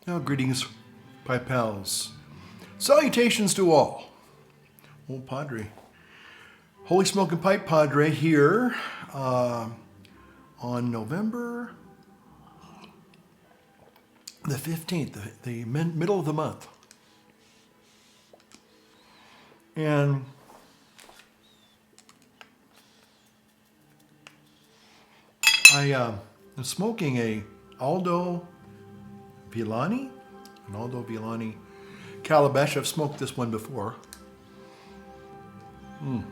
Now, greetings, pipe pals. Salutations to all. Old Padre. Holy Smoking Pipe Padre here on November the 15th, the middle of the month. And I am smoking a Aldo Villani, an Aldo Villani Calabash. I've smoked this one before. You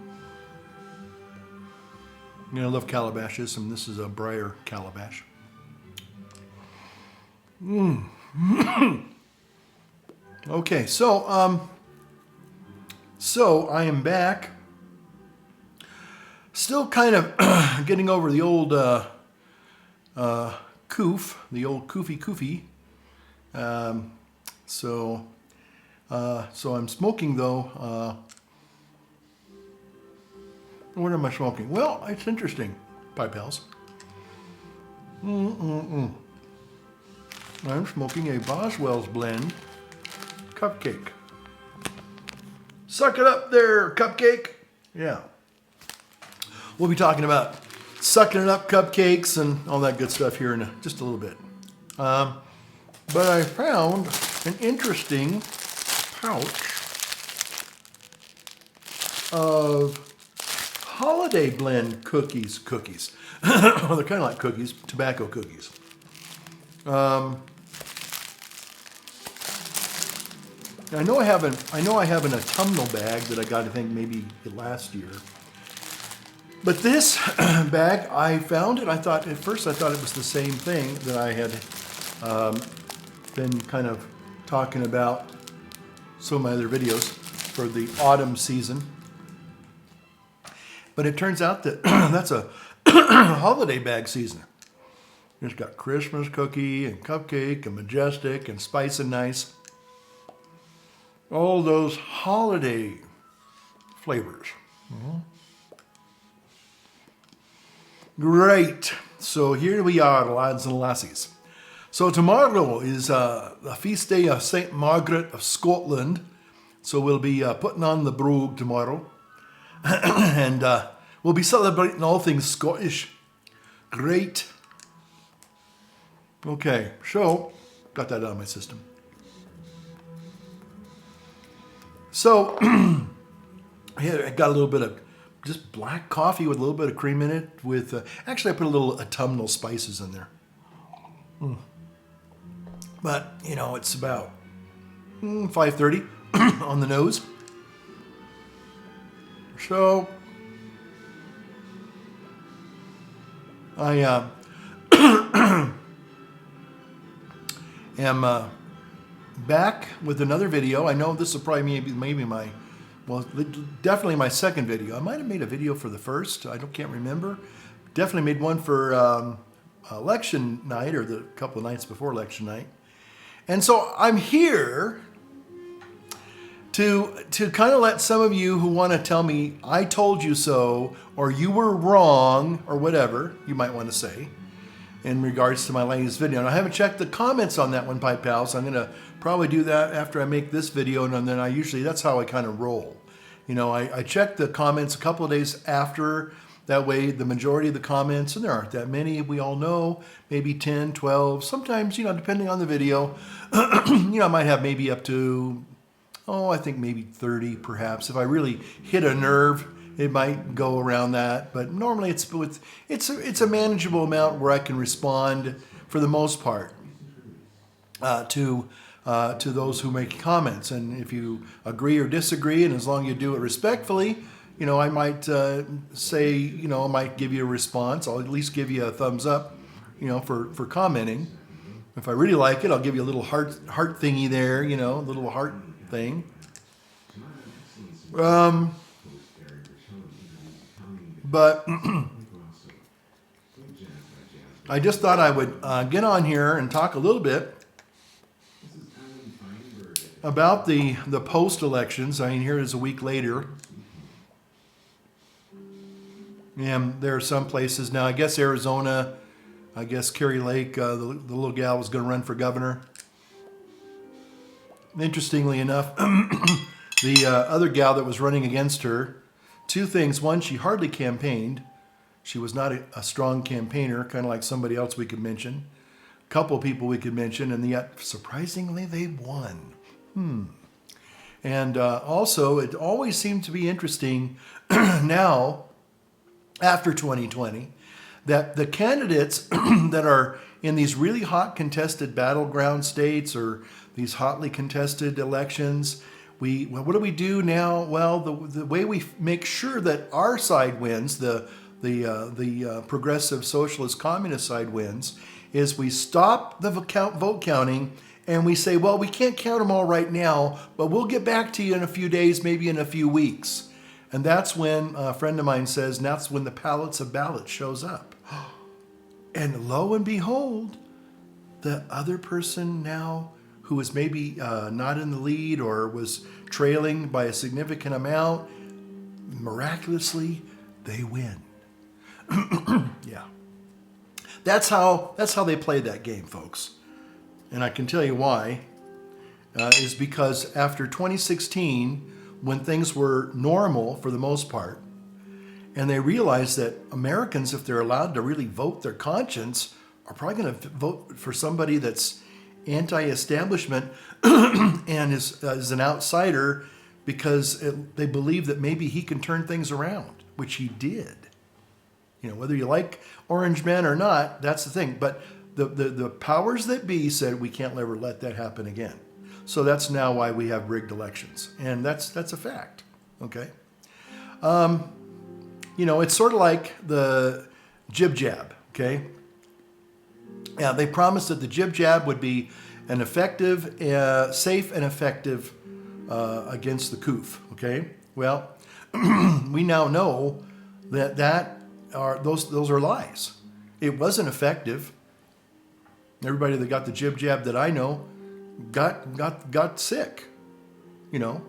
know, I love calabashes, and this is a Briar Calabash. Okay, so I am back. Still kind of getting over the old coof, the old koofy. So I'm smoking though. What am I smoking? Well, it's interesting, pipe pals. I'm smoking a Boswell's Blend Cupcake. Suck it up there, Cupcake. Yeah. We'll be talking about sucking it up cupcakes and all that good stuff here in just a little bit. But I found an interesting pouch of Holiday Blend cookies. Well, they're kind of like cookies, tobacco cookies. I know I have an autumnal bag that I got, I think maybe last year. But this bag, I found it. At first I thought it was the same thing that I had been kind of talking about some of my other videos for the autumn season. But it turns out that that's a holiday bag season. It's got Christmas cookie and cupcake and majestic and spice and nice. All those holiday flavors. Great. So here we are, lads and lassies. So tomorrow is the feast day of St. Margaret of Scotland. So we'll be putting on the brogue tomorrow. And we'll be celebrating all things Scottish. Great. Okay, so got that out of my system. So I got a little bit of just black coffee with a little bit of cream in it. With actually, I put a little autumnal spices in there. But you know, it's about 5:30 on the nose. So I am back with another video. I know this will probably maybe my, well, definitely my second video. I might have made a video for the first. Can't remember. Definitely made one for election night, or the couple of nights before election night. And so I'm here to kind of let some of you who want to tell me I told you so, or you were wrong, or whatever you might want to say in regards to my latest video. And I haven't checked the comments on that one, pipe pals. I'm going to probably do that after I make this video, and then that's how I kind of roll. You know, I check the comments a couple of days after. That way, the majority of the comments, and there aren't that many, we all know, maybe 10, 12, sometimes, depending on the video, I might have maybe up to, I think maybe 30 perhaps. If I really hit a nerve, it might go around that. But normally it's a manageable amount where I can respond for the most part to those who make comments. And if you agree or disagree, and as long as you do it respectfully, I might say, I might give you a response. I'll at least give you a thumbs up, for commenting. If I really like it, I'll give you a little heart thingy there, a little heart thing. But I just thought I would get on here and talk a little bit about the post-elections. I mean, here it is a week later. And there are some places now, I guess Arizona I guess Carrie Lake, the little gal, was going to run for governor. Interestingly enough, the other gal that was running against her, two things. One, she hardly campaigned. She was not a strong campaigner, kind of like somebody else we could mention. A couple of people we could mention, and yet, surprisingly, they won. And also, it always seemed to be interesting now, after 2020, that the candidates that are in these really hot contested battleground states or these hotly contested elections, what do we do now? Well, the way we make sure that our side wins, the progressive socialist communist side wins, is we stop the vote counting and we say, well, we can't count them all right now, but we'll get back to you in a few days, maybe in a few weeks. And that's when a friend of mine says, and that's when the pallets of ballots shows up. And lo and behold, the other person now who was maybe not in the lead or was trailing by a significant amount, miraculously, they win. Yeah. That's how they play that game, folks. And I can tell you why, is because after 2016, when things were normal for the most part, and they realized that Americans, if they're allowed to really vote their conscience, are probably going to vote for somebody that's anti-establishment and is an outsider because they believe that maybe he can turn things around, which he did. You know, whether you like Orange Man or not, that's the thing. But the powers that be said we can't ever let that happen again. So that's now why we have rigged elections, and that's a fact. Okay. You know, it's sort of like the jib jab. Okay. Yeah, they promised that the jib jab would be an effective, safe and effective against the coof. Okay. Well, we now know that those are lies. It wasn't effective. Everybody that got the jib jab that I know got sick, you know.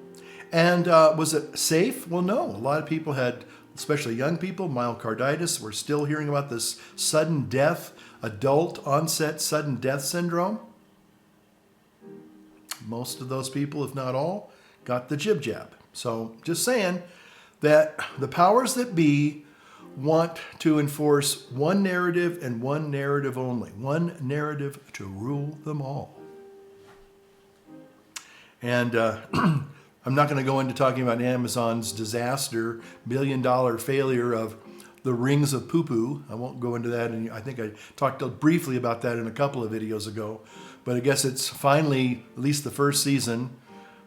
And was it safe? Well, no. A lot of people had, especially young people, myocarditis. We're still hearing about this sudden death, adult onset sudden death syndrome. Most of those people, if not all, got the jib jab. So just saying that the powers that be want to enforce one narrative and one narrative only. One narrative to rule them all. And I'm not going to go into talking about Amazon's disaster, billion-dollar failure of the rings of poo-poo. I won't go into that. And I think I talked briefly about that in a couple of videos ago. But I guess it's finally, at least the first season.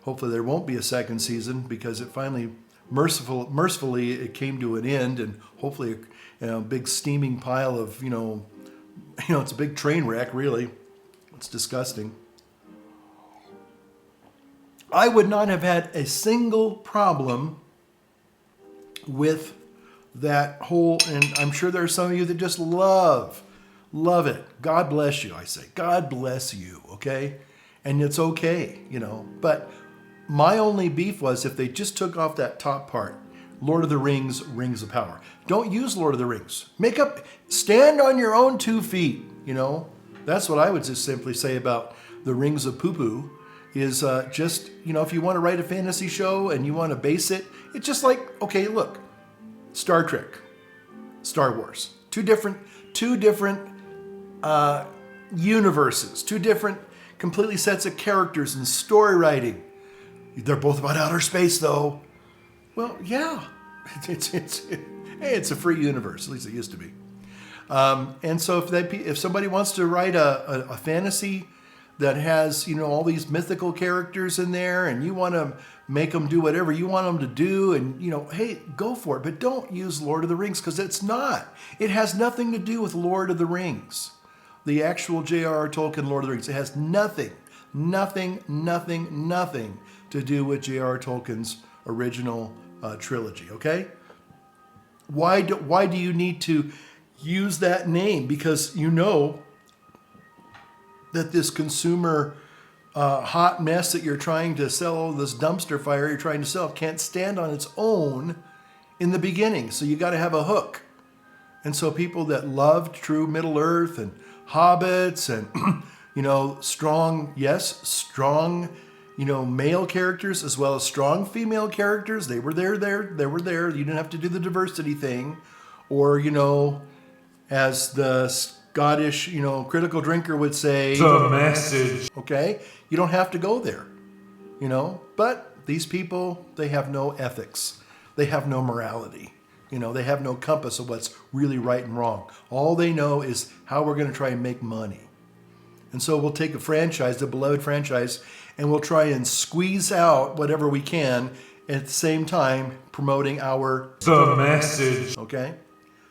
Hopefully there won't be a second season because it finally, mercifully, it came to an end. And hopefully a big steaming pile of, it's a big train wreck, really. It's disgusting. I would not have had a single problem with that whole, and I'm sure there are some of you that just love it. God bless you, I say. God bless you, okay? And it's okay, But my only beef was if they just took off that top part, Lord of the Rings, Rings of Power. Don't use Lord of the Rings. Stand on your own 2 feet, That's what I would just simply say about the Rings of Poo-Poo. Is just, if you want to write a fantasy show and you want to base it, it's just like, okay, look, Star Trek, Star Wars, two different universes, two different completely sets of characters and story writing. They're both about outer space, though. Well, yeah, it's a free universe, at least it used to be. And so if somebody wants to write a fantasy that has, all these mythical characters in there and you want to make them do whatever you want them to do and, hey, go for it. But don't use Lord of the Rings because it's not. It has nothing to do with Lord of the Rings. The actual J.R.R. Tolkien Lord of the Rings. It has nothing to do with J.R.R. Tolkien's original trilogy, okay? Why do you need to use that name? Because that this consumer hot mess that you're trying to sell, this dumpster fire you're trying to sell, can't stand on its own in the beginning. So you got to have a hook. And so people that loved true Middle Earth and hobbits and, strong, male characters as well as strong female characters, they were there. You didn't have to do the diversity thing. Or, as the Scottish, critical drinker would say, the message. Okay? You don't have to go there, But these people, they have no ethics. They have no morality. They have no compass of what's really right and wrong. All they know is how we're going to try and make money. And so we'll take a franchise, the beloved franchise, and we'll try and squeeze out whatever we can at the same time promoting the message. Okay?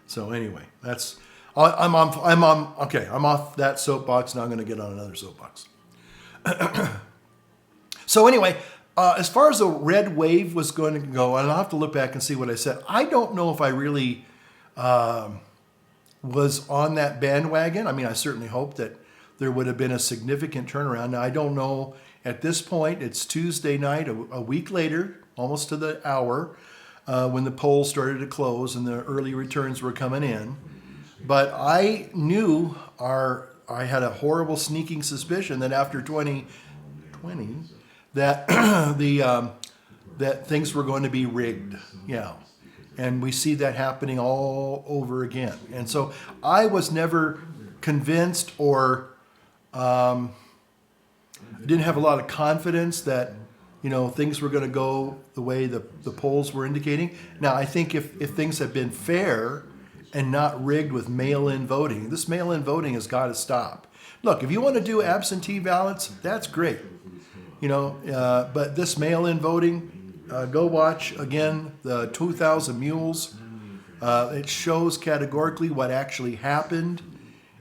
So anyway, I'm off that soapbox. Now I'm going to get on another soapbox. So anyway, as far as the red wave was going to go, and I'll have to look back and see what I said. I don't know if I really was on that bandwagon. I mean, I certainly hope that there would have been a significant turnaround. Now, I don't know at this point. It's Tuesday night, a week later, almost to the hour, when the polls started to close and the early returns were coming in. But I knew I had a horrible sneaking suspicion that after 2020, that that things were going to be rigged. Yeah. And we see that happening all over again. And so I was never convinced or didn't have a lot of confidence that, things were going to go the way the polls were indicating. Now, I think if things had been fair and not rigged with mail-in voting, this mail-in voting has got to stop. Look, if you want to do absentee ballots, that's great. But this mail-in voting, go watch, again, the 2,000 Mules. It shows categorically what actually happened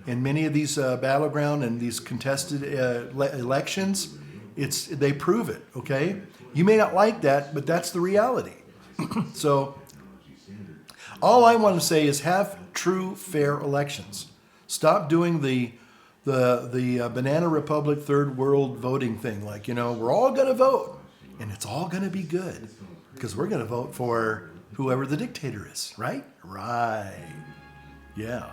in many of these battleground and these contested elections. They prove it, okay? You may not like that, but that's the reality. So all I want to say is have true, fair elections. Stop doing the Banana Republic third world voting thing. Like, we're all going to vote and it's all going to be good because we're going to vote for whoever the dictator is, right? Right. Yeah.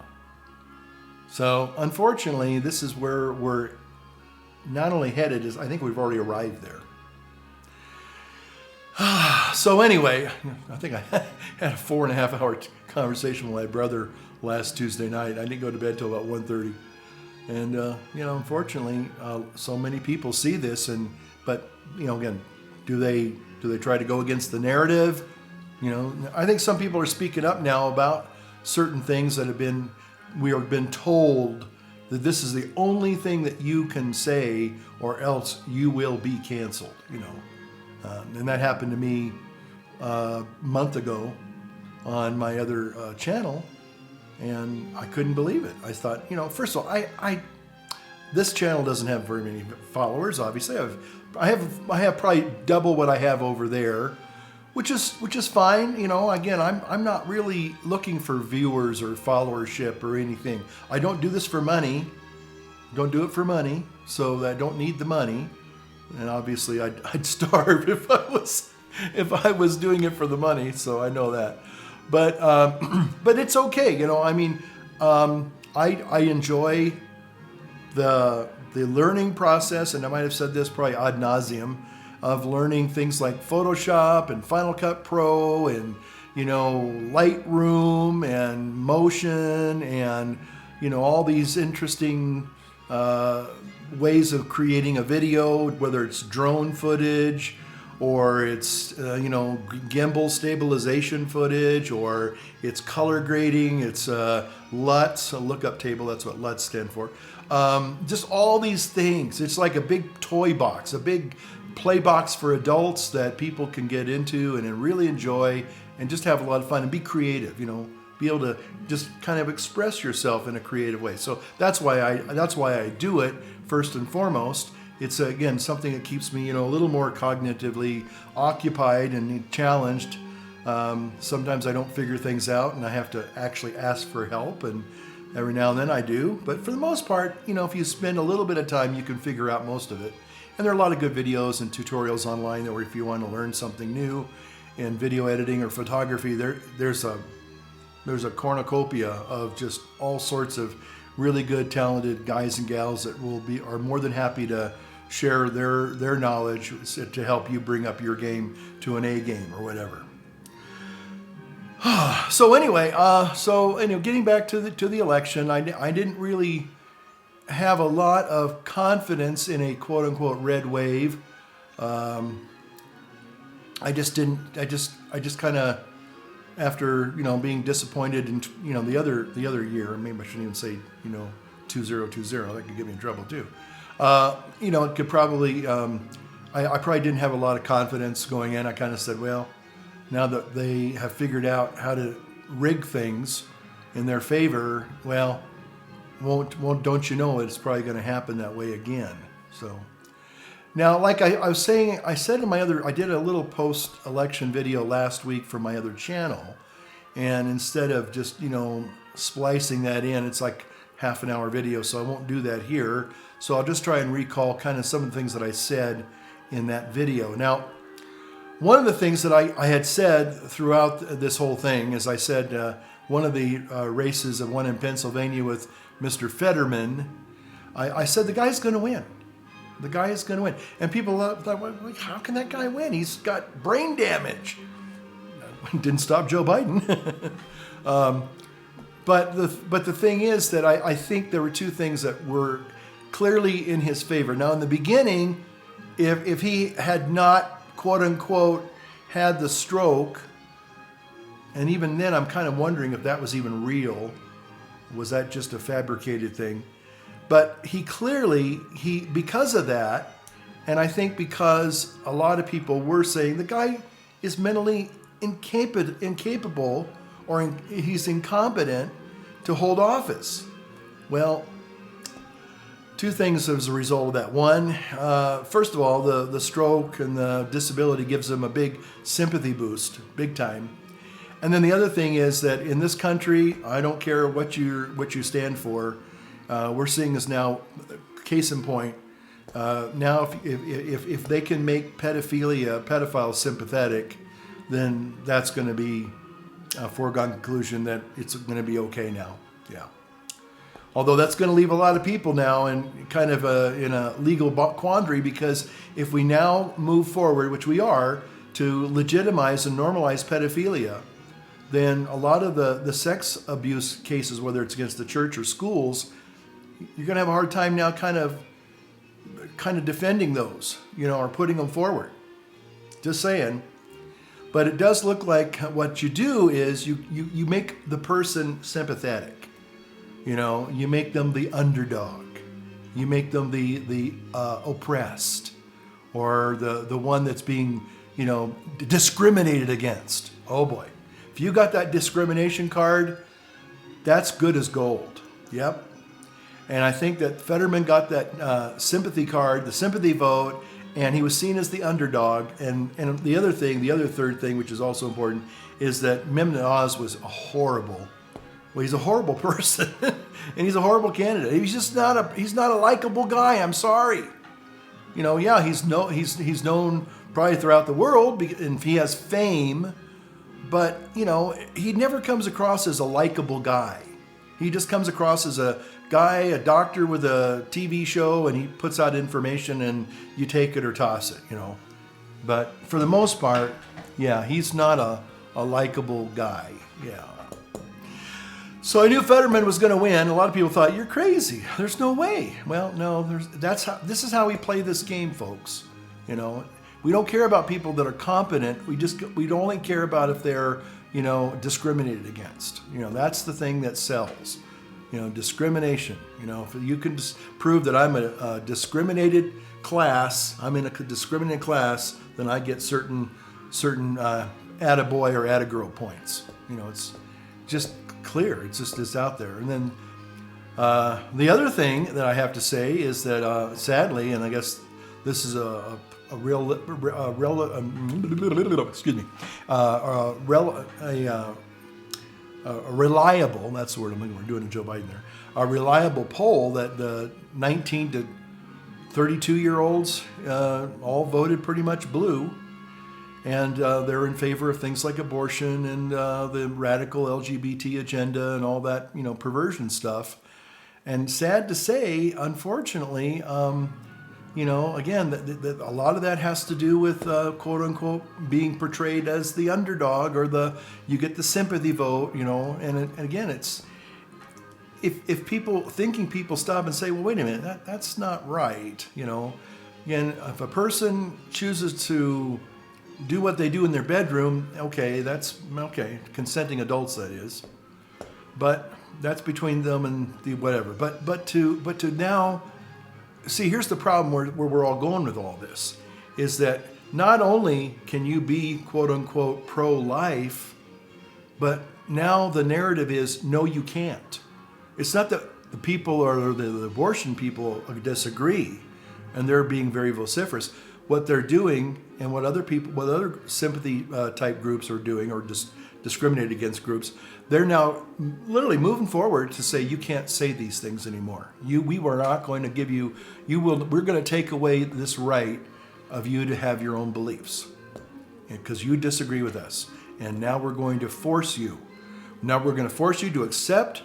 So unfortunately, this is where we're not only headed, I think we've already arrived there. So anyway, I think I had a 4.5 hour conversation with my brother last Tuesday night. I didn't go to bed till about 1:30. And, unfortunately, so many people see this, but again, do they try to go against the narrative? I think some people are speaking up now about certain things that we have been told that this is the only thing that you can say or else you will be canceled, and that happened to me a month ago on my other channel. And I couldn't believe it. I thought, first of all, this channel doesn't have very many followers. Obviously, I have probably double what I have over there, which is fine. Again, I'm not really looking for viewers or followership or anything. I don't do this for money. Don't do it for money. So I don't need the money. And obviously, I'd starve if I was doing it for the money. So I know that. But it's okay, I enjoy the learning process, and I might have said this probably ad nauseum, of learning things like Photoshop and Final Cut Pro and Lightroom and Motion and all these interesting ways of creating a video, whether it's drone footage or it's gimbal stabilization footage, or it's color grading, it's LUTs, a lookup table, that's what LUTs stand for. Just all these things. It's like a big toy box, a big play box for adults that people can get into and really enjoy and just have a lot of fun and be creative, be able to just kind of express yourself in a creative way. So that's why I do it first and foremost. It's, again, something that keeps me, a little more cognitively occupied and challenged. Sometimes I don't figure things out and I have to actually ask for help, and every now and then I do. But for the most part, if you spend a little bit of time, you can figure out most of it. And there are a lot of good videos and tutorials online that, if you want to learn something new in video editing or photography, there's there's a cornucopia of just all sorts of really good, talented guys and gals that are more than happy to share their knowledge to help you bring up your game to an A game or whatever. So anyway, getting back to the election, I didn't really have a lot of confidence in a quote unquote red wave. I just kind of, after being disappointed in the other year, maybe I shouldn't even say 2020, that could get me in trouble too. It could probably I probably didn't have a lot of confidence going in. I kind of said, well, now that they have figured out how to rig things in their favor, well, don't you know it's probably going to happen that way again. So now, like I was saying, I did a little post-election video last week for my other channel, and instead of just splicing that in, it's like half an hour video, so I won't do that here. So I'll just try and recall kind of some of the things that I said in that video. Now, one of the things that I had said throughout this whole thing is I said one of the races, of one in Pennsylvania with Mr. Fetterman, I said the guy's going to win. The guy is going to win. And people thought, well, how can that guy win? He's got brain damage. Didn't stop Joe Biden. But the thing is that I think there were two things that were clearly in his favor. Now, in the beginning, if he had not, quote unquote, had the stroke, and even then I'm kind of wondering if that was even real. Was that just a fabricated thing? But he clearly, because of that, and I think because a lot of people were saying the guy is mentally incapable or he's incompetent to hold office. Well, two things as a result of that. One, first of all, the stroke and the disability gives him a big sympathy boost, big time. And then the other thing is that in this country, I don't care what you stand for. We're seeing this now, case in point. Now, if they can make pedophiles sympathetic, then that's going to be a foregone conclusion that it's going to be okay now. Yeah. Although that's going to leave a lot of people now in kind of in a legal quandary, because if we now move forward, which we are, to legitimize and normalize pedophilia, then a lot of the sex abuse cases, whether it's against the church or schools, you're going to have a hard time now kind of defending those, or putting them forward. Just saying. But it does look like what you do is you make the person sympathetic. You make them the underdog. You make them the oppressed, or the one that's being, discriminated against. Oh boy. If you got that discrimination card, that's good as gold. Yep. And I think that Fetterman got that sympathy card, the sympathy vote, and he was seen as the underdog. And the other third thing, which is also important, is that Mehmet Oz was horrible. Well, he's a horrible person, and he's a horrible candidate. He's not a likable guy. I'm sorry. He's known probably throughout the world, and he has fame. But, he never comes across as a likable guy. He just comes across as a guy, a doctor with a TV show, and he puts out information and you take it or toss it, But for the most part, yeah, he's not a likable guy. Yeah. So I knew Fetterman was going to win. A lot of people thought, you're crazy. There's no way. Well, no, this is how we play this game, folks. We don't care about people that are competent. We only care about if they're, discriminated against. That's the thing that sells. Discrimination. If you can prove that I'm a discriminated class, I'm in a discriminated class, then I get certain attaboy or attagirl points. It's just clear. It's out there. And then the other thing that I have to say is that sadly, and I guess this is a reliable, that's the word I'm looking for, we're doing a Joe Biden there, a reliable poll that the 19 to 32-year-olds all voted pretty much blue. And they're in favor of things like abortion and the radical LGBT agenda and all that, perversion stuff. And sad to say, unfortunately, again, that a lot of that has to do with quote unquote being portrayed as the underdog, or you get the sympathy vote, and again, it's if people stop and say, well, wait a minute, that's not right, again, if a person chooses to do what they do in their bedroom, okay, that's okay, consenting adults, that is, but that's between them and the whatever. But to now, see, here's the problem where we're all going with all this, is that not only can you be quote unquote pro-life, but now the narrative is no, you can't. It's not that the people or the abortion people disagree and they're being very vociferous. What they're doing and what other sympathy type groups are doing, or just discriminate against groups, they're now literally moving forward to say you can't say these things anymore. We were not going to give you. We're going to take away this right of you to have your own beliefs, because you disagree with us, and now we're going to force you. Now we're going to force you to accept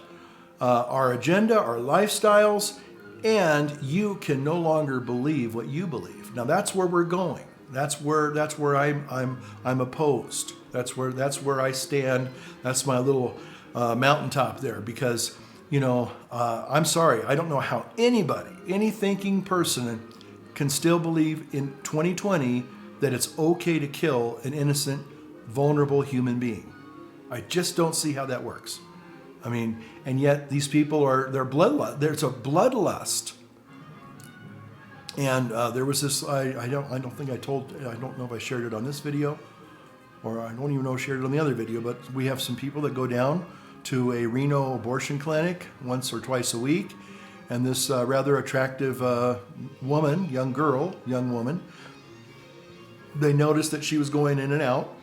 our agenda, our lifestyles, and you can no longer believe what you believe. Now that's where we're going. That's where I'm opposed. That's where I stand. That's my little mountaintop there, because I'm sorry, I don't know how any thinking person can still believe in 2020 that it's okay to kill an innocent, vulnerable human being. I just don't see how that works. I mean, and yet these people they're bloodlust. There's a bloodlust. And there was this. I don't know if I shared it on this video, or I don't even know if I shared it on the other video. But we have some people that go down to a Reno abortion clinic once or twice a week, and this rather attractive young woman, they noticed that she was going in and out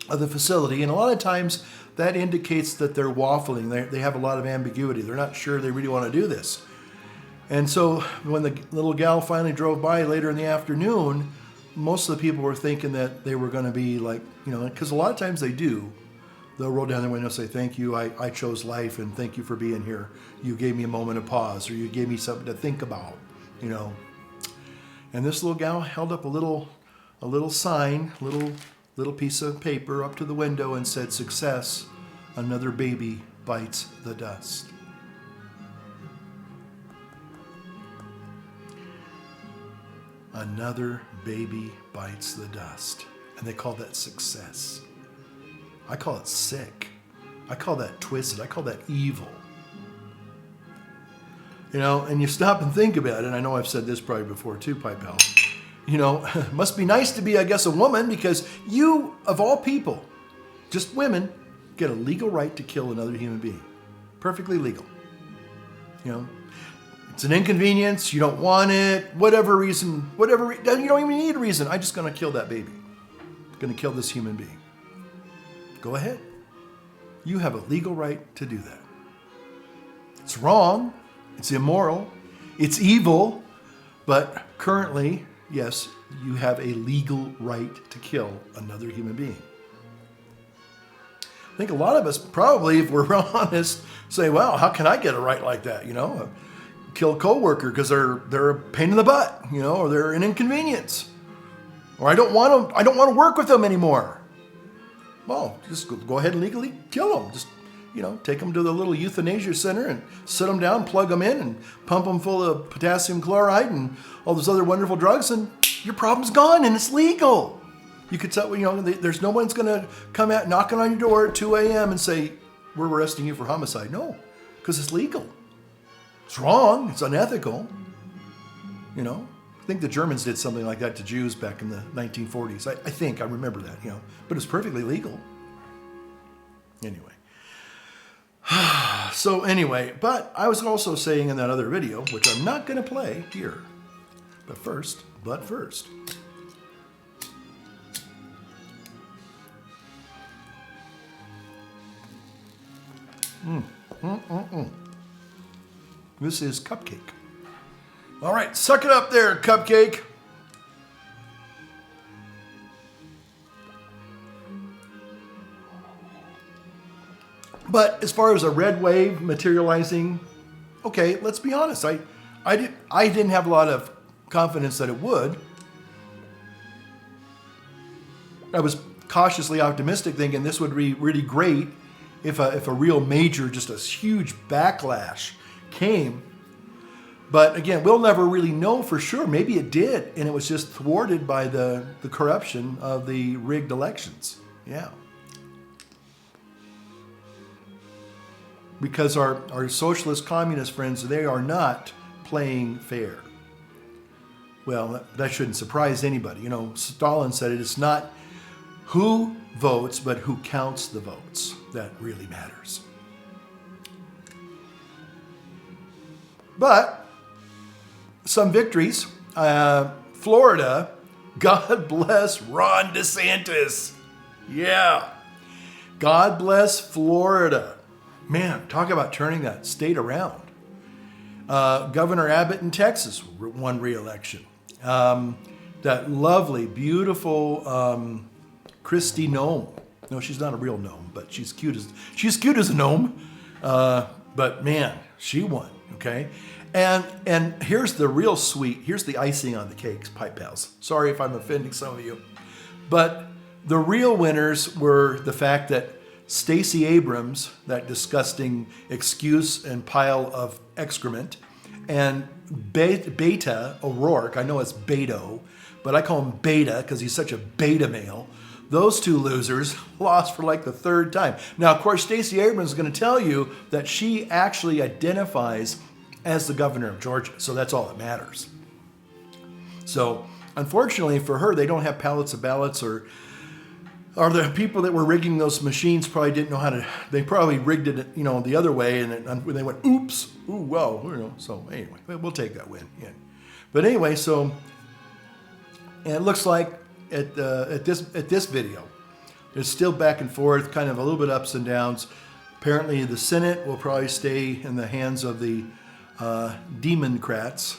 of the facility, and a lot of times that indicates that they're waffling. They have a lot of ambiguity. They're not sure they really want to do this. And so when the little gal finally drove by later in the afternoon, most of the people were thinking that they were going to be like, because a lot of times they do. They'll roll down their window and say, thank you, I chose life, and thank you for being here. You gave me a moment of pause, or you gave me something to think about, And this little gal held up a little sign, little piece of paper up to the window, and said, "Success, another baby bites the dust." Another baby bites the dust. And they call that success. I call it sick. I call that twisted. I call that evil. And you stop and think about it. And I know I've said this probably before too, Pipe Pal. It must be nice to be, I guess, a woman, because you, of all people, just women, get a legal right to kill another human being. Perfectly legal. It's an inconvenience. You don't want it. Whatever reason. You don't even need a reason. I'm just going to kill that baby. I'm going to kill this human being. Go ahead. You have a legal right to do that. It's wrong. It's immoral. It's evil. But currently, yes, you have a legal right to kill another human being. I think a lot of us probably, if we're honest, say, wow, how can I get a right like that? Kill a coworker because they're a pain in the butt, or they're an inconvenience, or I don't want to work with them anymore. Well, just go ahead and legally kill them. Just take them to the little euthanasia center and sit them down, plug them in, and pump them full of potassium chloride and all those other wonderful drugs, and your problem's gone, and it's legal. You could tell, there's no one's going to come out knocking on your door at 2 a.m. and say, we're arresting you for homicide. No, because it's legal. It's wrong. It's unethical. I think the Germans did something like that to Jews back in the 1940s. I remember that, but it's perfectly legal. Anyway. But I was also saying in that other video, which I'm not going to play here, but first. This is Cupcake. All right, suck it up there, Cupcake. But as far as a red wave materializing, okay, let's be honest. I didn't have a lot of confidence that it would. I was cautiously optimistic, thinking this would be really great if a real major, just a huge backlash came. But again, we'll never really know for sure. Maybe it did, and it was just thwarted by the corruption of the rigged elections. Yeah. Because our socialist communist friends, they are not playing fair. Well, that shouldn't surprise anybody. You know, Stalin said it's not who votes, but who counts the votes that really matters. But some victories. Florida, God bless Ron DeSantis. Yeah. God bless Florida. Man, talk about turning that state around. Governor Abbott in Texas won re-election. That lovely, beautiful Kristi Noem. No, she's not a real gnome, but she's cute as a gnome. But man, she won. Okay, and here's the real sweet. Here's the icing on the cake, pipe pals. Sorry if I'm offending some of you, but the real winners were the fact that Stacey Abrams, that disgusting excuse and pile of excrement, and Beta O'Rourke, I know it's Beto, but I call him Beta because he's such a beta male. Those two losers lost for like the third time. Now, of course, Stacey Abrams is going to tell you that she actually identifies as the governor of Georgia, so that's all that matters. So, unfortunately for her, they don't have pallets of ballots, or the people that were rigging those machines probably didn't know how to. They probably rigged it, you know, the other way, and they went, "Oops, ooh, whoa," you know. So anyway, we'll take that win. Yeah. But anyway, so and it looks like at this video, there's still back and forth, kind of a little bit ups and downs. Apparently, the Senate will probably stay in the hands of the Democrats,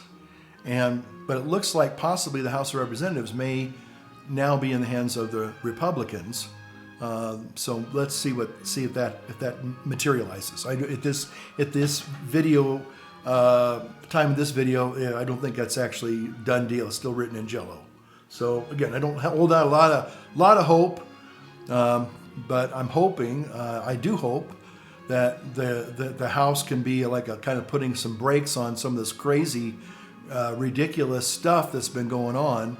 but it looks like possibly the House of Representatives may now be in the hands of the Republicans. So let's see if that materializes. At this video time of this video, I don't think that's actually done deal. It's still written in Jello. So again, I don't hold out a lot of hope, but I'm hoping. I do hope that the House can be like a kind of putting some brakes on some of this crazy, ridiculous stuff that's been going on.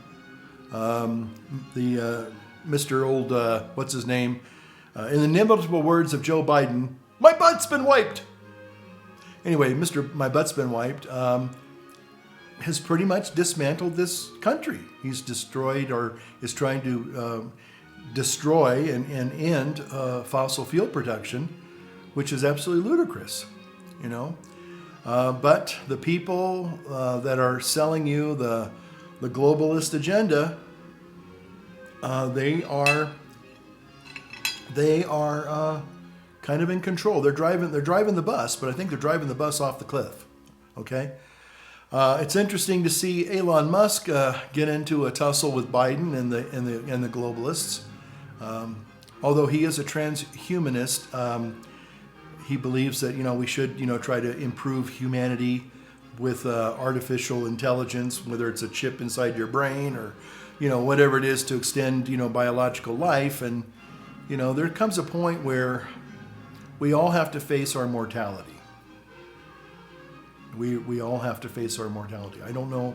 Mr. Old, what's his name? In the inimitable words of Joe Biden, my butt's been wiped. Anyway, My Butt's Been Wiped has pretty much dismantled this country. He's destroyed, or is trying to destroy and end fossil fuel production, which is absolutely ludicrous, you know. But the people that are selling you the globalist agenda, they are kind of in control. They're driving the bus, but I think they're driving the bus off the cliff. Okay, it's interesting to see Elon Musk get into a tussle with Biden and the globalists. Although he is a transhumanist, he believes that we should try to improve humanity with artificial intelligence, whether it's a chip inside your brain or whatever it is to extend biological life. And there comes a point where we all have to face our mortality. We all have to face our mortality. I don't know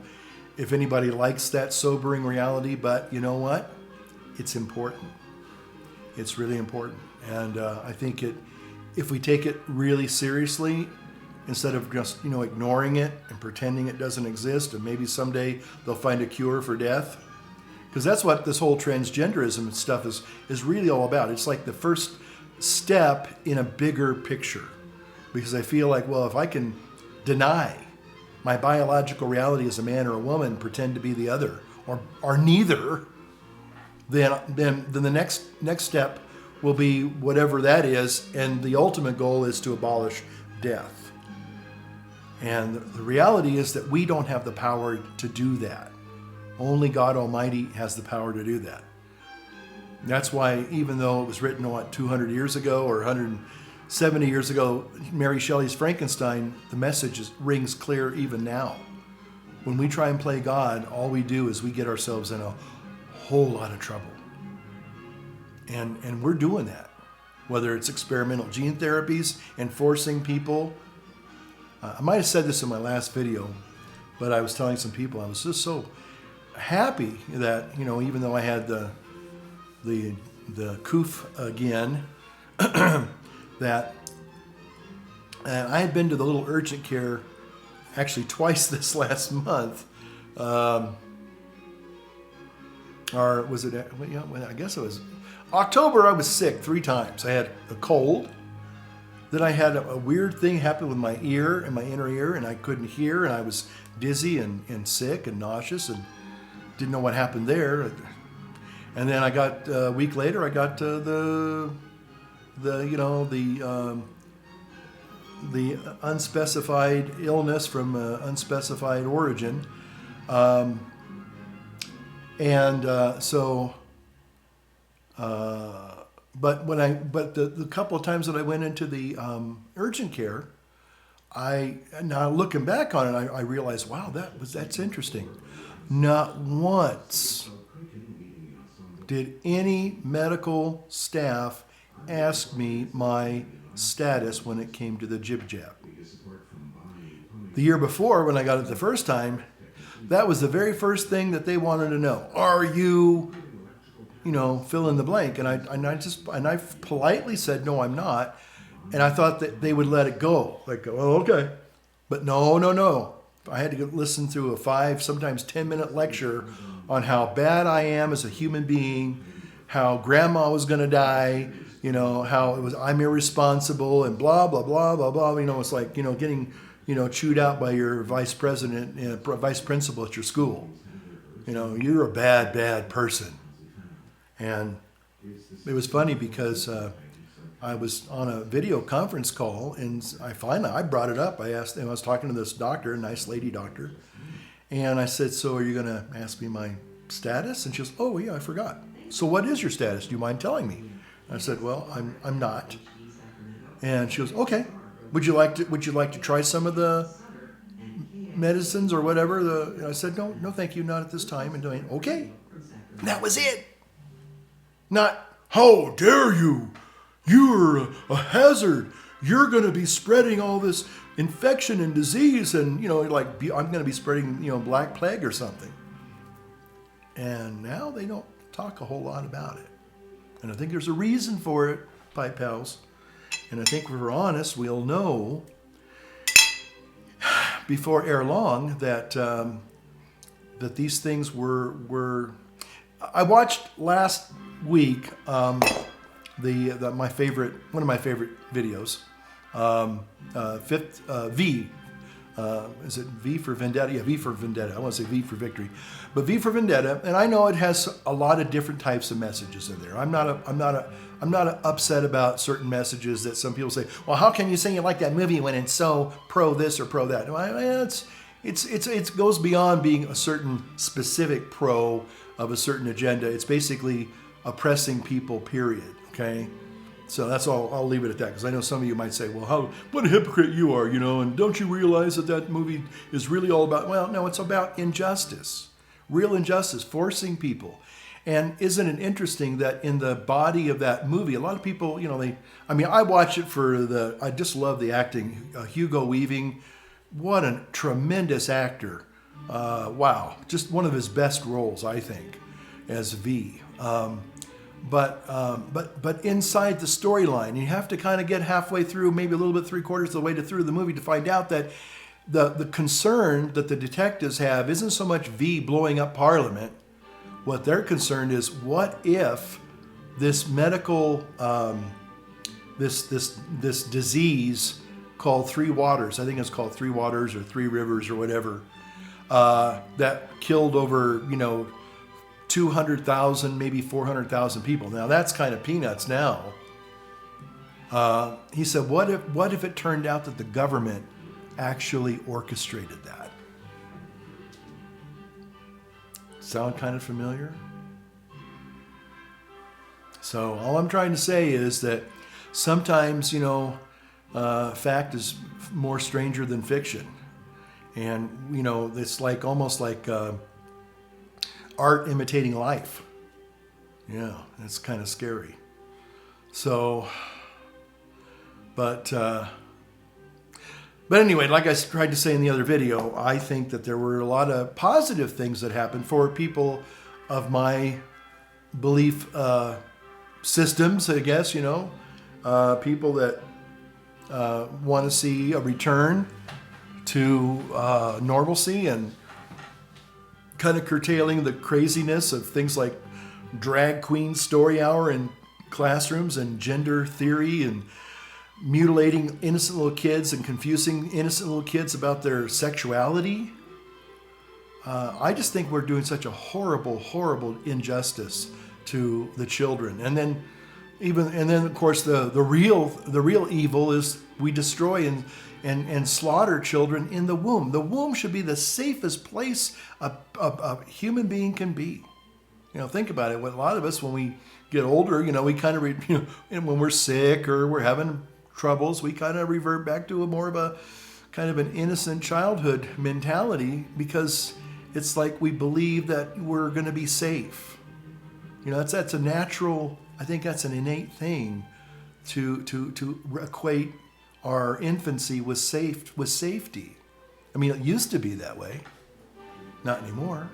if anybody likes that sobering reality, but you know what? It's important. It's really important. And I think if we take it really seriously, instead of just ignoring it and pretending it doesn't exist, and maybe someday they'll find a cure for death, because that's what this whole transgenderism and stuff is really all about. It's like the first step in a bigger picture, because I feel like, well, if I can deny my biological reality as a man or a woman, pretend to be the other or neither, then the next step will be whatever that is, and the ultimate goal is to abolish death. And the reality is that we don't have the power to do that. Only God Almighty has the power to do that. That's why, even though it was written 200 years ago or 70 years ago, Mary Shelley's Frankenstein, the message rings clear even now. When we try and play God, all we do is we get ourselves in a whole lot of trouble. And we're doing that. Whether it's experimental gene therapies and forcing people. I might have said this in my last video, but I was telling some people I was just so happy that, even though I had the coof again, that and I had been to the little urgent care actually twice this last month. Or was it, I guess it was October. I was sick 3 times. I had a cold. Then I had a weird thing happen with my ear and my inner ear, and I couldn't hear, and I was dizzy and sick and nauseous and didn't know what happened there. And then I got, a week later, I got the unspecified illness from unspecified origin. But the couple of times that I went into the urgent care, now looking back on it, I realized, wow, that's interesting. Not once did any medical staff ask me my status when it came to the jib jab. The year before, when I got it the first time, that was the very first thing that they wanted to know. Are you, fill in the blank? And I politely said, no, I'm not. And I thought that they would let it go. Like, oh, okay. But no. I had to listen to a 5, sometimes 10-minute lecture on how bad I am as a human being, how grandma was going to die, how I'm irresponsible and blah, blah, blah, blah, blah. It's like, getting, chewed out by your vice president, vice principal at your school. You're a bad, bad person. And it was funny because I was on a video conference call, and I brought it up. I was talking to this doctor, a nice lady doctor, and I said, so are you going to ask me my status? And she goes, oh yeah, I forgot. So what is your status? Do you mind telling me? I said, well, I'm not. And she goes, okay. Would you like to try some of the medicines or whatever? And I said, no, thank you, not at this time. And doing okay. And that was it. Not, how dare you? You're a hazard. You're going to be spreading all this infection and disease, and I'm going to be spreading Black Plague or something. And now they don't talk a whole lot about it. And I think there's a reason for it, Pipe Pals. And I think if we're honest, we'll know before ere long that that these things were. I watched last week one of my favorite videos, V. Is it V for Vendetta? Yeah, V for Vendetta. I want to say V for Victory, but V for Vendetta. And I know it has a lot of different types of messages in there. I'm not upset about certain messages that some people say. Well, how can you say you like that movie when it's so pro this or pro that? Well, it goes beyond being a certain specific pro of a certain agenda. It's basically oppressing people. Period. Okay. So that's all. I'll leave it at that, because I know some of you might say, well, what a hypocrite you are, and don't you realize that movie is really all about, well, no, it's about injustice, real injustice, forcing people. And isn't it interesting that in the body of that movie, a lot of people, I watch it I just love the acting. Hugo Weaving, what a tremendous actor. Wow, just one of his best roles, I think, as V. But inside the storyline, you have to kind of get halfway through, maybe a little bit 3/4 of the way through the movie to find out that the concern that the detectives have isn't so much V blowing up Parliament. What they're concerned is, what if this medical, this disease called Three Waters, I think it's called Three Waters or Three Rivers or whatever, that killed over, 200,000, maybe 400,000 people. Now that's kind of peanuts now. He said, what if it turned out that the government actually orchestrated that? Sound kind of familiar? So all I'm trying to say is that sometimes, fact is more stranger than fiction. And, it's like almost like art imitating life. Yeah, it's kind of scary. So, but anyway, like I tried to say in the other video, I think that there were a lot of positive things that happened for people of my belief systems, I guess, people that want to see a return to normalcy and kind of curtailing the craziness of things like drag queen story hour in classrooms and gender theory and mutilating innocent little kids and confusing innocent little kids about their sexuality. I just think we're doing such a horrible, horrible injustice to the children. And then of course the real evil is we destroy and slaughter children in the womb. The womb should be the safest place a human being can be. Think about it. A lot of us, when we get older, we kind of, and when we're sick or we're having troubles, we kind of revert back to a more of a kind of an innocent childhood mentality, because it's like we believe that we're going to be safe. That's a natural, I think that's an innate thing to equate our infancy with safety. I mean, it used to be that way. Not anymore.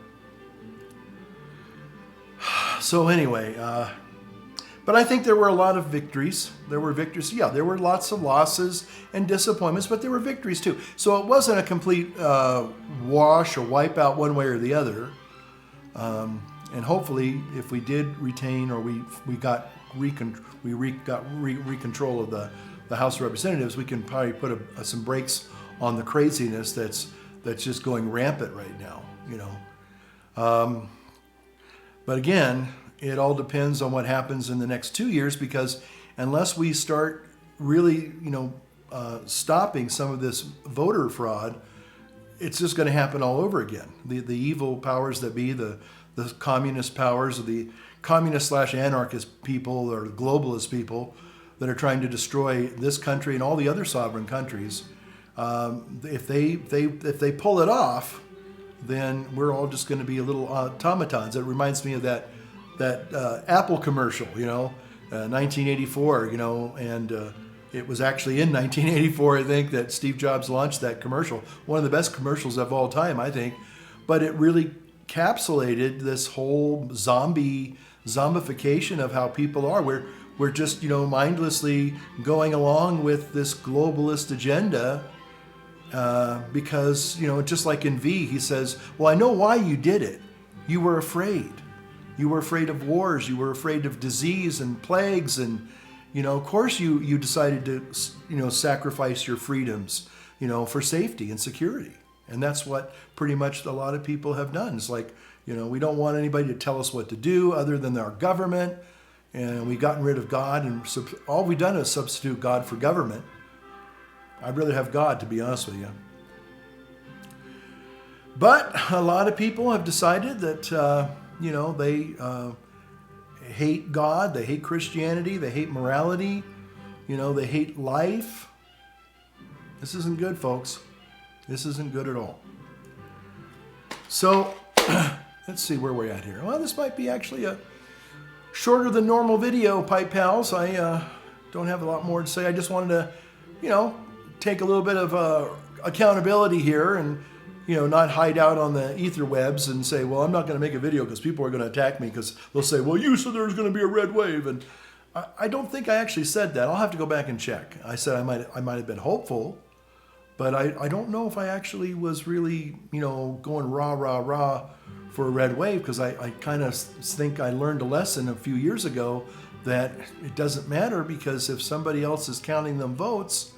So anyway, but I think there were a lot of victories. There were victories. Yeah, there were lots of losses and disappointments, but there were victories too. So it wasn't a complete wash or wipe out one way or the other. And hopefully, if we did retain, or we got control of the House of Representatives, we can probably put some brakes on the craziness that's just going rampant right now. But again, it all depends on what happens in the next 2 years, because unless we start really, stopping some of this voter fraud, it's just going to happen all over again. The evil powers that be, the communist powers, or the communist/anarchist people, or globalist people that are trying to destroy this country and all the other sovereign countries, if they pull it off, then we're all just going to be little automatons. It reminds me of that Apple commercial, 1984, and it was actually in 1984, I think, that Steve Jobs launched that commercial. One of the best commercials of all time, I think. But it really encapsulated this whole zombification of how people are. We're just, mindlessly going along with this globalist agenda. Because, just like in V, he says, well, I know why you did it. You were afraid. You were afraid of wars. You were afraid of disease and plagues. And, of course you decided to, sacrifice your freedoms, for safety and security. And that's what pretty much a lot of people have done. It's like, we don't want anybody to tell us what to do other than our government. And we've gotten rid of God. And all we've done is substitute God for government. I'd rather have God, to be honest with you. But a lot of people have decided that, they hate God, they hate Christianity, they hate morality, they hate life. This isn't good, folks. This isn't good at all. So, let's see where we're at here. Well, this might be actually a shorter than normal video, Pipe Pals. I don't have a lot more to say. I just wanted to, take a little bit of accountability here and, not hide out on the ether webs and say, well, I'm not going to make a video because people are going to attack me because they'll say, well, you said there was going to be a red wave. And I don't think I actually said that. I'll have to go back and check. I said I might have been hopeful, but I don't know if I actually was really, going rah, rah, rah for a red wave, because I kind of think I learned a lesson a few years ago that it doesn't matter, because if somebody else is counting them votes,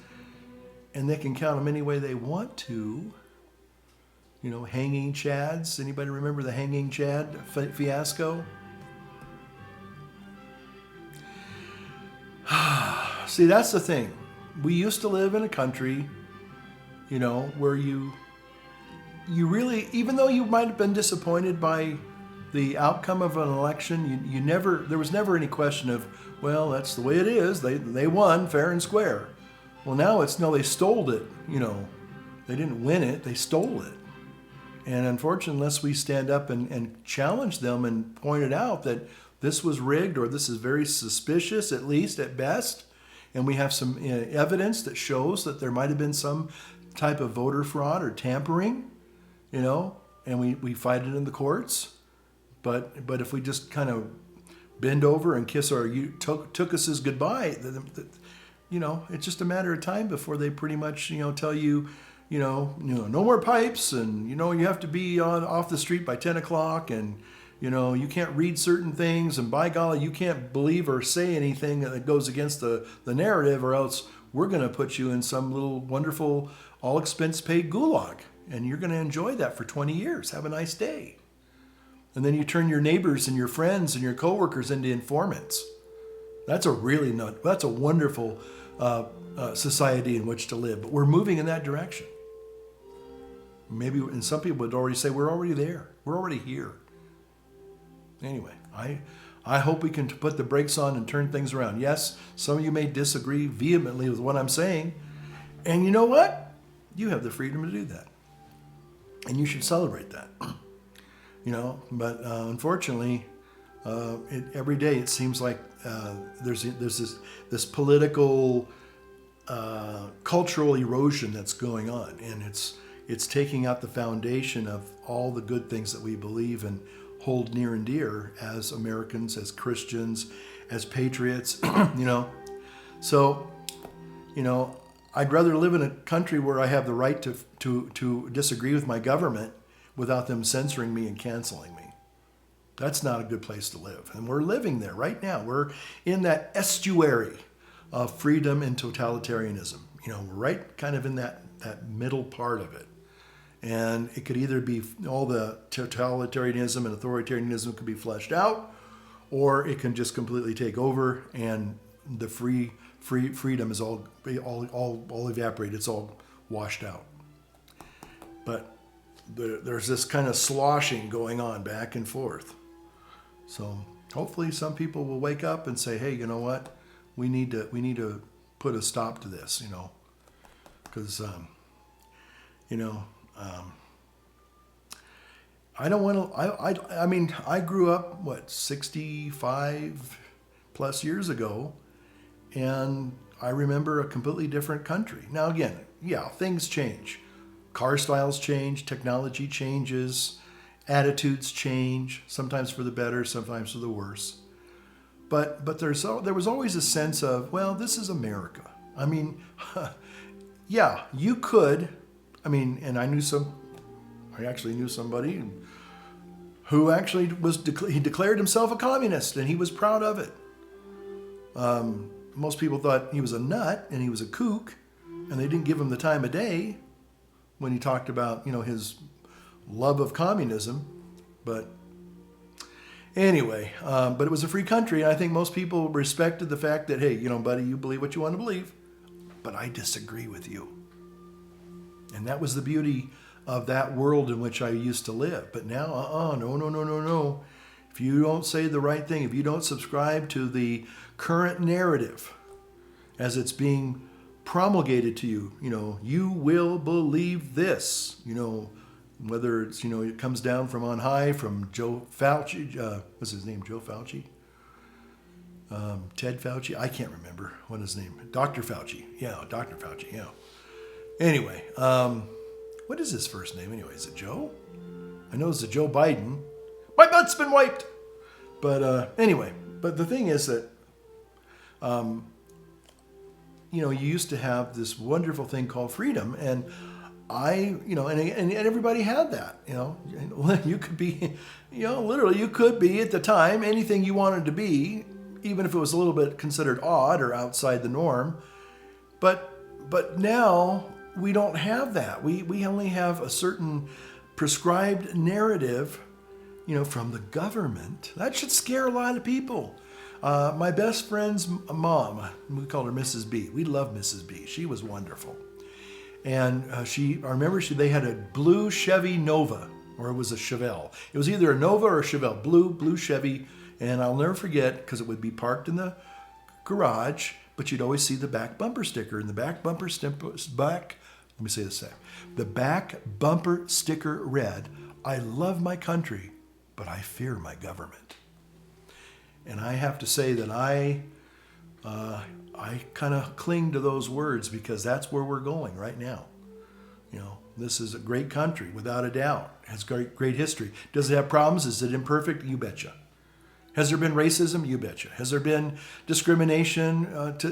and they can count them any way they want to. Hanging chads. Anybody remember the hanging chad fiasco? See, that's the thing. We used to live in a country, where you really, even though you might have been disappointed by the outcome of an election, there was never any question of, well, that's the way it is. They won fair and square. Well, now it's no, they stole it. They didn't win it, they stole it. And unfortunately, unless we stand up and challenge them and point it out that this was rigged or this is very suspicious, at least at best, and we have some evidence that shows that there might have been some type of voter fraud or tampering, and we fight it in the courts. But if we just kind of bend over and kiss our took us as goodbye, it's just a matter of time before they pretty much tell you, no more pipes, and you have to be off the street by 10 o'clock, and you can't read certain things, and by golly, you can't believe or say anything that goes against the narrative, or else we're going to put you in some little wonderful all expense paid gulag, and you're going to enjoy that for 20 years. Have a nice day. And then you turn your neighbors and your friends and your coworkers into informants. That's a wonderful society in which to live. But we're moving in that direction. Maybe, and some people would already say, we're already there. We're already here. Anyway, I hope we can put the brakes on and turn things around. Yes, some of you may disagree vehemently with what I'm saying. And you know what? You have the freedom to do that. And you should celebrate that. But unfortunately, every day it seems like there's this political, cultural erosion that's going on, and it's taking out the foundation of all the good things that we believe and hold near and dear as Americans, as Christians, as patriots. So, I'd rather live in a country where I have the right to disagree with my government without them censoring me and canceling me. That's not a good place to live. And we're living there right now. We're in that estuary of freedom and totalitarianism. We're right kind of in that middle part of it. And it could either be all the totalitarianism and authoritarianism could be fleshed out, or it can just completely take over and the freedom is all evaporated. It's all washed out. But there's this kind of sloshing going on back and forth. So hopefully some people will wake up and say, hey, you know what? We need to put a stop to this, because, I don't want to, I mean, I grew up, 65 plus years ago, and I remember a completely different country. Now, again, yeah, things change. Car styles change, technology changes, attitudes change, sometimes for the better, sometimes for the worse. But there was always a sense of, well, this is America. I mean, yeah, you could. I mean, and I actually knew somebody who actually he declared himself a communist, and he was proud of it. Most people thought he was a nut and he was a kook, and they didn't give him the time of day when he talked about, his love of communism. But anyway, but it was a free country, and I think most people respected the fact that, hey, buddy, you believe what you want to believe, but I disagree with you. And that was the beauty of that world in which I used to live. But now, no. If you don't say the right thing, if you don't subscribe to the current narrative as it's being promulgated to you, you will believe this, whether it's, it comes down from on high, from Joe Fauci, what's his name, Joe Fauci? Ted Fauci? I can't remember what his name, Dr. Fauci. Yeah, Dr. Fauci, yeah. Anyway, what is his first name anyway? Is it Joe? I know it's a Joe Biden. My butt's been wiped! But anyway, but the thing is that, you used to have this wonderful thing called freedom, and and everybody had that, you could be, literally you could be at the time anything you wanted to be, even if it was a little bit considered odd or outside the norm. But now we don't have that. We only have a certain prescribed narrative, from the government. That should scare a lot of people. My best friend's mom, we called her Mrs. B. We love Mrs. B. She was wonderful. And I remember they had a blue Chevy Nova. or it was a Chevelle. It was either a Nova or a Chevelle, blue Chevy. And I'll never forget, because it would be parked in the garage, but you'd always see the back bumper sticker. And the back bumper the back bumper sticker read, "I love my country, but I fear my government." And I have to say that I kind of cling to those words, because that's where we're going right now. You know, this is a great country, without a doubt. It has great history. Does it have problems? Is it imperfect? You betcha. Has there been racism? You betcha. Has there been discrimination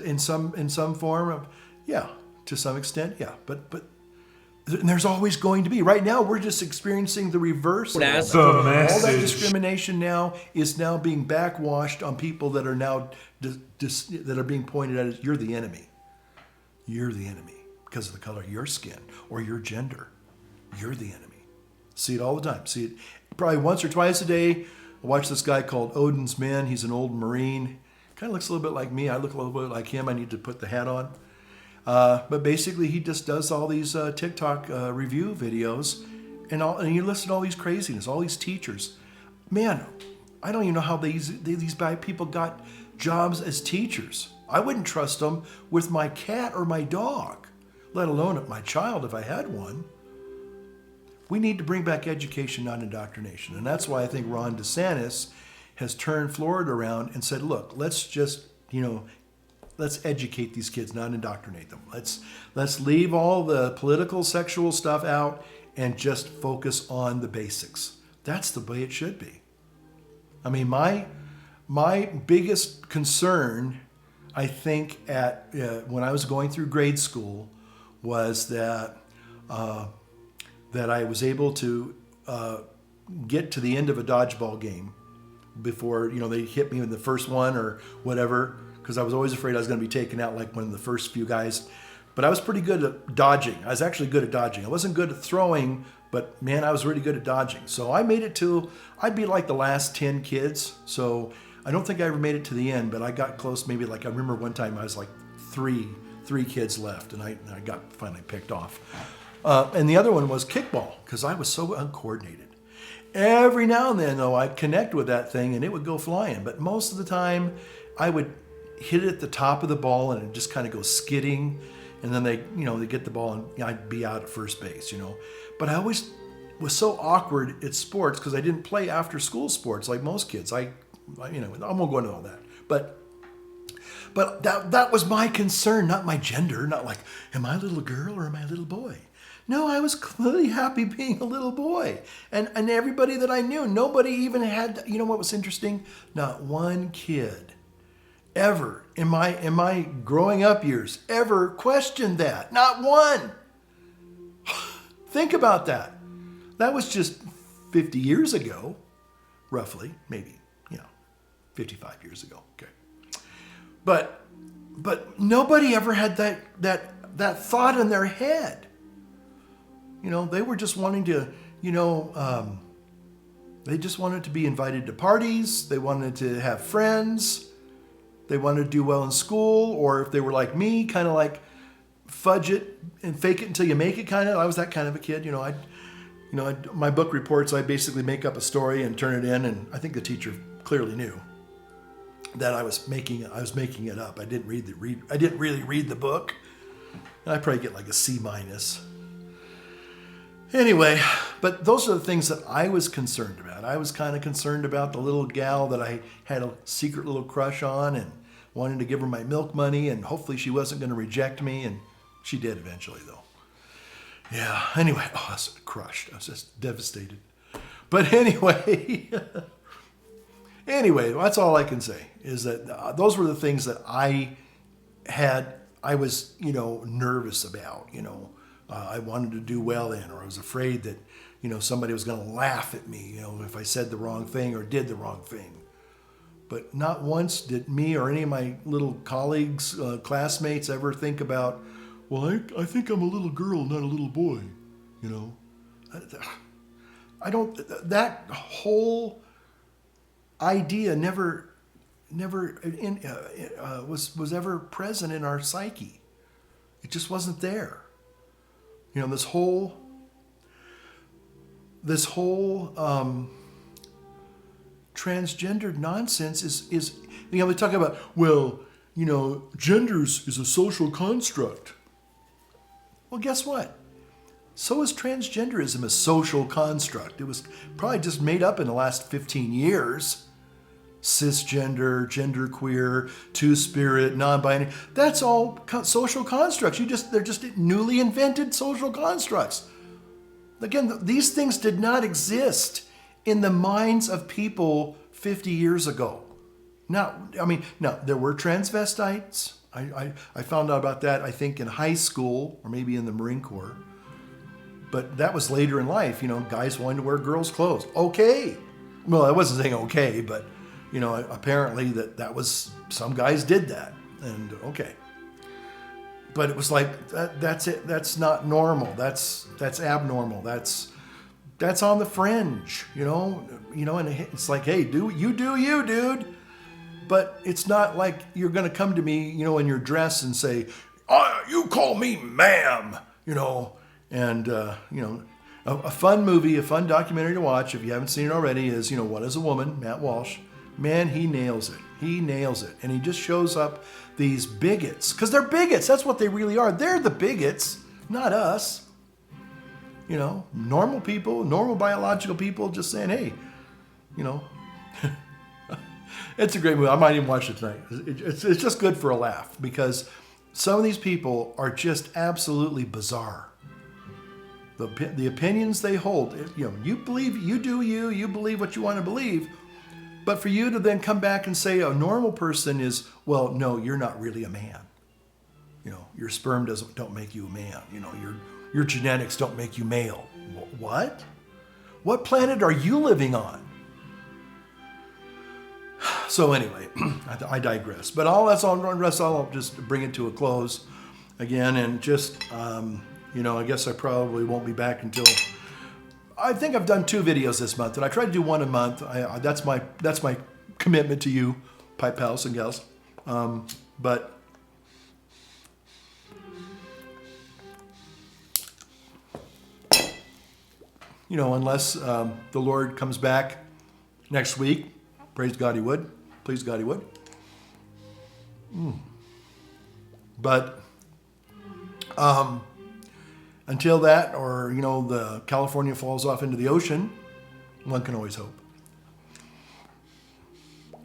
in some form? Yeah, to some extent, yeah. But there's always going to be. Right now, we're just experiencing the reverse of all that. The All that message. discrimination now is being backwashed on people that are now that are being pointed at as, you're the enemy. You're the enemy because of the color of your skin or your gender. You're the enemy. See it all the time. See it probably once or twice a day. I watch this guy called Odin's Men. He's an old Marine. Kind of looks a little bit like me. I look a little bit like him. I need to put the hat on. But basically, he just does all these TikTok review videos, and you listen to all these craziness, all these teachers. Man, I don't even know how these people got jobs as teachers. I wouldn't trust them with my cat or my dog, let alone my child if I had one. We need to bring back education, not indoctrination. And that's why I think Ron DeSantis has turned Florida around and said, look, let's just, let's educate these kids, not indoctrinate them. Let's leave all the political, sexual stuff out and just focus on the basics. That's the way it should be. I mean, my biggest concern, I think, when I was going through grade school was that I was able to get to the end of a dodgeball game before they hit me in the first one or whatever, because I was always afraid I was going to be taken out like one of the first few guys. But I was pretty good at dodging. I was actually good at dodging. I wasn't good at throwing, but man, I was really good at dodging. So I made it to, I'd be like the last 10 kids. So I don't think I ever made it to the end, but I got close. Maybe I remember one time I was like three kids left, and I got finally picked off. And the other one was kickball, because I was so uncoordinated. Every now and then, though, I'd connect with that thing and it would go flying. But most of the time, I would hit it at the top of the ball and it just kind of go skidding. And then they get the ball and I'd be out at first base, But I always was so awkward at sports because I didn't play after school sports like most kids. I won't go into all that. But that was my concern, not my gender, not like, am I a little girl or am I a little boy? No, I was clearly happy being a little boy. And everybody that I knew, nobody even had, what was interesting? Not one kid ever in my growing up years ever questioned that. Not one. Think about that. That was just 50 years ago, roughly, maybe, 55 years ago. Okay. But nobody ever had that thought in their head. They were just wanting to, they just wanted to be invited to parties. They wanted to have friends. They wanted to do well in school. Or if they were like me, kind of like fudge it and fake it until you make it kind of. I was that kind of a kid. My book reports, I basically make up a story and turn it in. And I think the teacher clearly knew that I was making it up. I didn't really read the book. And I probably get like a C-. Anyway, but those are the things that I was concerned about. I was kind of concerned about the little gal that I had a secret little crush on and wanted to give her my milk money, and hopefully she wasn't going to reject me, and she did eventually, though. Yeah, anyway, I was crushed. I was just devastated. But anyway, that's all I can say, is that those were the things that I was, nervous about, I wanted to do well in, or I was afraid that, somebody was going to laugh at me, if I said the wrong thing or did the wrong thing. But not once did me or any of my little colleagues, classmates ever think about, well, I think I'm a little girl, not a little boy, I don't, that whole idea never was ever present in our psyche. It just wasn't there. this whole transgendered nonsense is they talk about, well, genders is a social construct. Well, guess what? So is transgenderism a social construct. It was probably just made up in the last 15 years. Cisgender, genderqueer, two-spirit, non-binary. That's all social constructs. They're just newly invented social constructs. Again, these things did not exist in the minds of people 50 years ago. Now, there were transvestites. I found out about that, I think, in high school or maybe in the Marine Corps. But that was later in life. Guys wanted to wear girls' clothes. Okay. Well, I wasn't saying okay, but, apparently that was, some guys did that. And okay. But it was like, that's it. That's not normal. That's abnormal. That's on the fringe, and it's like, hey, do you, dude. But it's not like you're going to come to me, in your dress and say, oh, you call me ma'am, and, a fun movie, a fun documentary to watch, if you haven't seen it already, is, What is a Woman, Matt Walsh. Man, he nails it. He nails it. And he just shows up these bigots, because they're bigots. That's what they really are. They're the bigots, not us. Normal people, normal biological people just saying, hey, it's a great movie. I might even watch it tonight. It's just good for a laugh, because some of these people are just absolutely bizarre. The opinions they hold, you believe, you believe what you want to believe. But for you to then come back and say a normal person is, well, no, you're not really a man. Your sperm don't make you a man. Your genetics don't make you male. What? What planet are you living on? So anyway, I digress. But I'll just bring it to a close again, and just I guess I probably won't be back until, I think I've done 2 videos this month, and I try to do 1 a month. That's my commitment to you, pipe pals and gals. But unless the Lord comes back next week, praise God he would. Please God he would. But until that, or the California falls off into the ocean, one can always hope.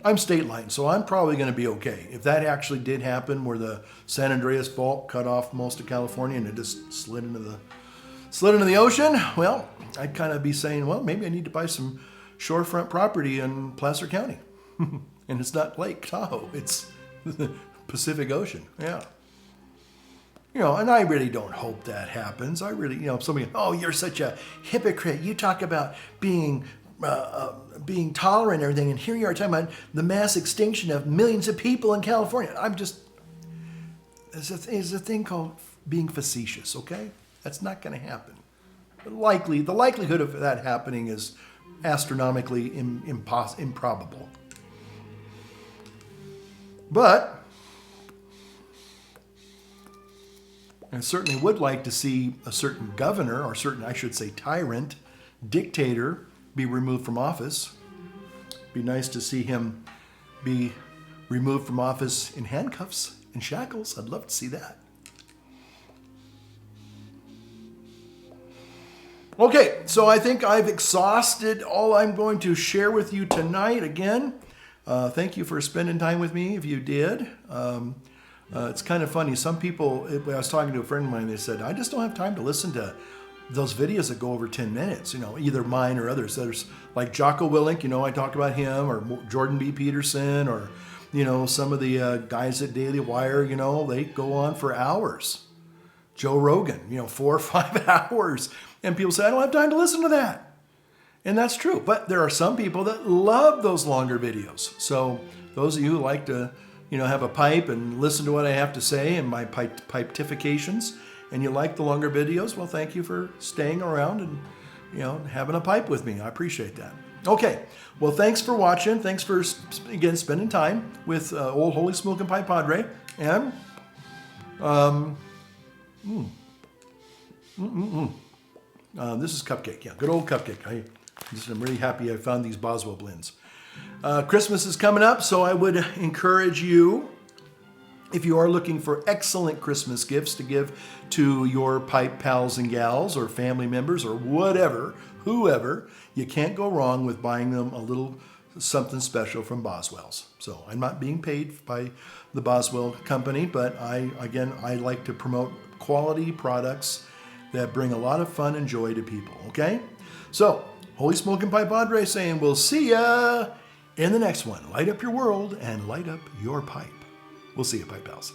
I'm state line, so I'm probably going to be okay. If that actually did happen, where the San Andreas Fault cut off most of California and it just slid into the ocean, well, I'd kind of be saying, well, maybe I need to buy some shorefront property in Placer County. And it's not Lake Tahoe, it's the Pacific Ocean. Yeah. And I really don't hope that happens. I really, somebody, oh, you're such a hypocrite. You talk about being tolerant and everything, and here you are talking about the mass extinction of millions of people in California. There's a thing called being facetious, okay? That's not going to happen. The likelihood of that happening is astronomically improbable. But I certainly would like to see a certain governor, or I should say tyrant, dictator, be removed from office. Be nice to see him be removed from office in handcuffs and shackles. I'd love to see that. Okay, so I think I've exhausted all I'm going to share with you tonight. Again, thank you for spending time with me if you did. It's kind of funny. Some people, I was talking to a friend of mine, they said, I just don't have time to listen to those videos that go over 10 minutes, either mine or others. There's like Jocko Willink, I talk about him, or Jordan B. Peterson, or, some of the guys at Daily Wire, they go on for hours. Joe Rogan, 4 or 5 hours. And people say, I don't have time to listen to that. And that's true. But there are some people that love those longer videos. So those of you who like to, have a pipe and listen to what I have to say and my pipetifications, and you like the longer videos, well, thank you for staying around and, having a pipe with me. I appreciate that. Okay. Well, thanks for watching. Thanks for, again, spending time with old Holy Smokin' Pipe Padre. And, This is Cupcake. Yeah, good old Cupcake. I'm really happy I found these Boswell blends. Christmas is coming up, so I would encourage you, if you are looking for excellent Christmas gifts to give to your pipe pals and gals or family members or whatever, whoever, you can't go wrong with buying them a little something special from Boswell's. So I'm not being paid by the Boswell company, but I like to promote quality products that bring a lot of fun and joy to people, okay? So, Holy Smoking Pipe Andre saying we'll see ya in the next one. Light up your world and light up your pipe. We'll see you, Pipe Pals.